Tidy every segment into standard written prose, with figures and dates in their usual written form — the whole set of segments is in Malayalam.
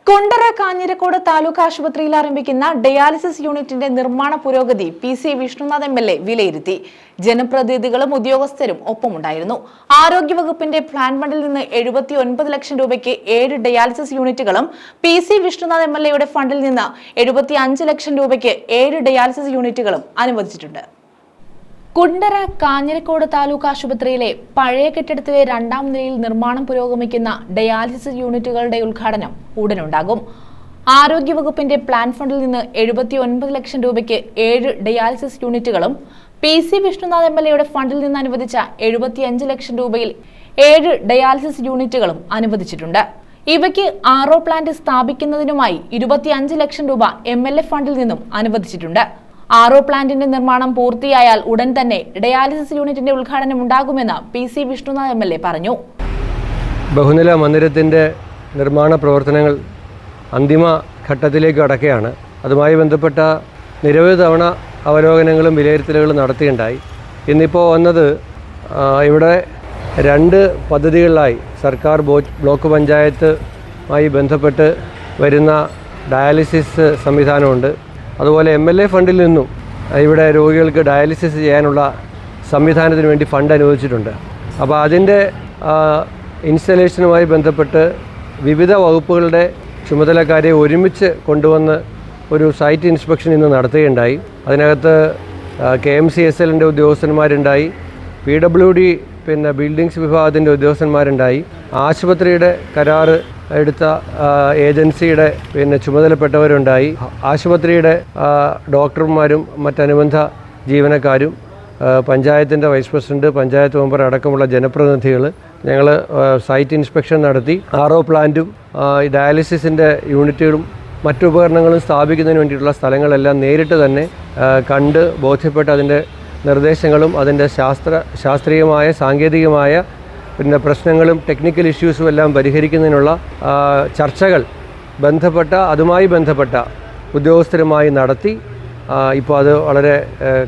കുണ്ടറ കാഞ്ഞിരക്കോട് താലൂക്ക് ആശുപത്രിയിൽ ആരംഭിക്കുന്ന ഡയാലിസിസ് യൂണിറ്റിന്റെ നിർമ്മാണ പുരോഗതി പി.സി. വിഷ്ണുനാഥ് എം.എൽ.എ. വിലയിരുത്തി. ജനപ്രതിനിധികളും ഉദ്യോഗസ്ഥരും ഒപ്പമുണ്ടായിരുന്നു. ആരോഗ്യവകുപ്പിന്റെ പ്ലാൻ ഫണ്ടിൽ നിന്ന് 79 ലക്ഷം രൂപയ്ക്ക് 7 ഡയാലിസിസ് യൂണിറ്റുകളും പി.സി. വിഷ്ണുനാഥ് എം.എൽ.എയുടെ ഫണ്ടിൽ നിന്ന് 75 ലക്ഷം രൂപയ്ക്ക് 7 ഡയാലിസിസ് യൂണിറ്റുകളും അനുവദിച്ചിട്ടുണ്ട്. കുണ്ടറ കാഞ്ഞിരക്കോട് താലൂക്ക് ആശുപത്രിയിലെ പഴയ കെട്ടിടത്തിലെ 2ാം നിലയിൽ നിർമ്മാണം പുരോഗമിക്കുന്ന ഡയാലിസിസ് യൂണിറ്റുകളുടെ ഉദ്ഘാടനം ഉടനുണ്ടാകും. ആരോഗ്യവകുപ്പിന്റെ പ്ലാൻ ഫണ്ടിൽ നിന്ന് 79 ലക്ഷം രൂപയ്ക്ക് 7 ഡയാലിസിസ് യൂണിറ്റുകളും പി.സി. വിഷ്ണുനാഥ് എം.എൽ.എയുടെ ഫണ്ടിൽ നിന്ന് അനുവദിച്ച 75 ലക്ഷം രൂപയിൽ 7 ഡയാലിസിസ് യൂണിറ്റുകളും അനുവദിച്ചിട്ടുണ്ട്. ഇവയ്ക്ക് ആർഒ പ്ലാന്റ് സ്ഥാപിക്കുന്നതിനുമായി 25 ലക്ഷം രൂപ എം.എൽ.എ. ഫണ്ടിൽ നിന്നും അനുവദിച്ചിട്ടുണ്ട്. ആർഒ പ്ലാന്റിന്റെ നിർമ്മാണം പൂർത്തിയായാൽ ഉടൻ തന്നെ ഡയാലിസിസ് യൂണിറ്റിന്റെ ഉദ്ഘാടനം ഉണ്ടാകുമെന്ന് പി.സി. വിഷ്ണുനാഥ് എം.എൽ.എ. പറഞ്ഞു. ബഹുനില മന്ദിരത്തിന്റെ നിർമ്മാണ പ്രവർത്തനങ്ങൾ അന്തിമ ഘട്ടത്തിലേക്ക് കടക്കുകയാണ്. അതുമായി ബന്ധപ്പെട്ട നിരവധി തവണ അവലോകനങ്ങളും വിലയിരുത്തലുകളും നടത്തിയിട്ടുണ്ടായി. ഇന്നിപ്പോൾ വന്നത് ഇവിടെ 2 പദ്ധതികളിലായി സർക്കാർ ബ്ലോക്ക് പഞ്ചായത്തുമായി ബന്ധപ്പെട്ട് വരുന്ന ഡയാലിസിസ് സംവിധാനമുണ്ട്. അതുപോലെ എം.എൽ.എ. ഫണ്ടിൽ നിന്നും ഇവിടെ രോഗികൾക്ക് ഡയാലിസിസ് ചെയ്യാനുള്ള സംവിധാനത്തിന് വേണ്ടി ഫണ്ട് അനുവദിച്ചിട്ടുണ്ട്. അപ്പോൾ അതിൻ്റെ ഇൻസ്റ്റലേഷനുമായി ബന്ധപ്പെട്ട് വിവിധ വകുപ്പുകളുടെ ചുമതലക്കാരെ ഒരുമിച്ച് കൊണ്ടുവന്ന് ഒരു സൈറ്റ് ഇൻസ്പെക്ഷൻ ഇന്ന് നടത്തുകയുണ്ടായി. അതിനകത്ത് KMCSLൻ്റെ ഉദ്യോഗസ്ഥന്മാരുണ്ടായി, PWD ബിൽഡിങ്സ് വിഭാഗത്തിൻ്റെ ഉദ്യോഗസ്ഥന്മാരുണ്ടായി, ആശുപത്രിയുടെ കരാറ് എടുത്ത ഏജൻസിയുടെ ചുമതലപ്പെട്ടവരുണ്ടായി, ആശുപത്രിയുടെ ഡോക്ടർമാരും മറ്റനുബന്ധ ജീവനക്കാരും, പഞ്ചായത്തിൻ്റെ വൈസ് പ്രസിഡന്റ്, പഞ്ചായത്ത് മെമ്പർ അടക്കമുള്ള ജനപ്രതിനിധികൾ ഞങ്ങൾ സൈറ്റ് ഇൻസ്പെക്ഷൻ നടത്തി. ആർഒ പ്ലാന്റും ഡയാലിസിസിൻ്റെ യൂണിറ്റുകളും മറ്റുപകരണങ്ങളും സ്ഥാപിക്കുന്നതിന് വേണ്ടിയിട്ടുള്ള സ്ഥലങ്ങളെല്ലാം നേരിട്ട് തന്നെ കണ്ട് ബോധ്യപ്പെട്ട് അതിൻ്റെ നിർദ്ദേശങ്ങളും അതിൻ്റെ ശാസ്ത്രീയമായ സാങ്കേതികമായ പ്രശ്നങ്ങളും ടെക്നിക്കൽ ഇഷ്യൂസും എല്ലാം പരിഹരിക്കുന്നതിനുള്ള ചർച്ചകൾ അതുമായി ബന്ധപ്പെട്ട ഉദ്യോഗസ്ഥരുമായി നടത്തി. ഇപ്പോൾ അത് വളരെ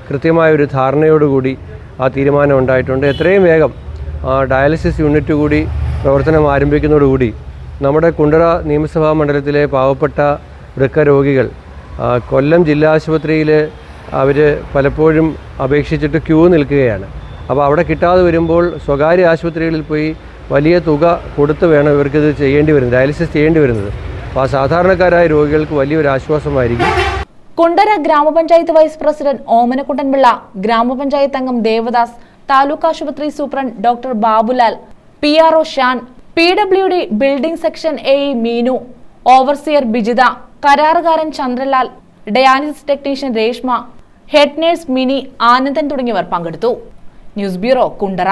കൃത്യമായൊരു ധാരണയോടുകൂടി ആ തീരുമാനം ഉണ്ടായിട്ടുണ്ട്. എത്രയും വേഗം ഡയാലിസിസ് യൂണിറ്റ് കൂടി പ്രവർത്തനം ആരംഭിക്കുന്നതോടുകൂടി നമ്മുടെ കുണ്ടറ നിയമസഭാ മണ്ഡലത്തിലെ പാവപ്പെട്ട വൃക്ക രോഗികൾ കൊല്ലം ജില്ലാ ആശുപത്രിയിൽ അവർ പലപ്പോഴും അപേക്ഷിച്ചിട്ട് ക്യൂ നിൽക്കുകയാണ്. അപ്പോൾ അവിടെ കിട്ടാതെ വരുമ്പോൾ സ്വകാര്യ ആശുപത്രികളിൽ പോയി വലിയ തുക കൊടുത്ത് വേണം ഇവർക്കിത് ഡയാലിസിസ് ചെയ്യേണ്ടി വരുന്നത്. അപ്പോൾ ആ സാധാരണക്കാരായ രോഗികൾക്ക് വലിയൊരു ആശ്വാസമായിരിക്കും. കുണ്ടറ ഗ്രാമപഞ്ചായത്ത് വൈസ് പ്രസിഡന്റ് ഓമനക്കുട്ടൻപിള്ള, ഗ്രാമപഞ്ചായത്ത് അംഗം ദേവദാസ്, താലൂക്ക് ആശുപത്രി superintendent doctor Babulal, PRO Shan, PWD building section AE Meenu, overseer Bijitha, കരാറുകാരൻ Chandralal, dialysis technician Reshma, head nurse Mini, Anandan തുടങ്ങിയവർ പങ്കെടുത്തു. News bureau, Kundara.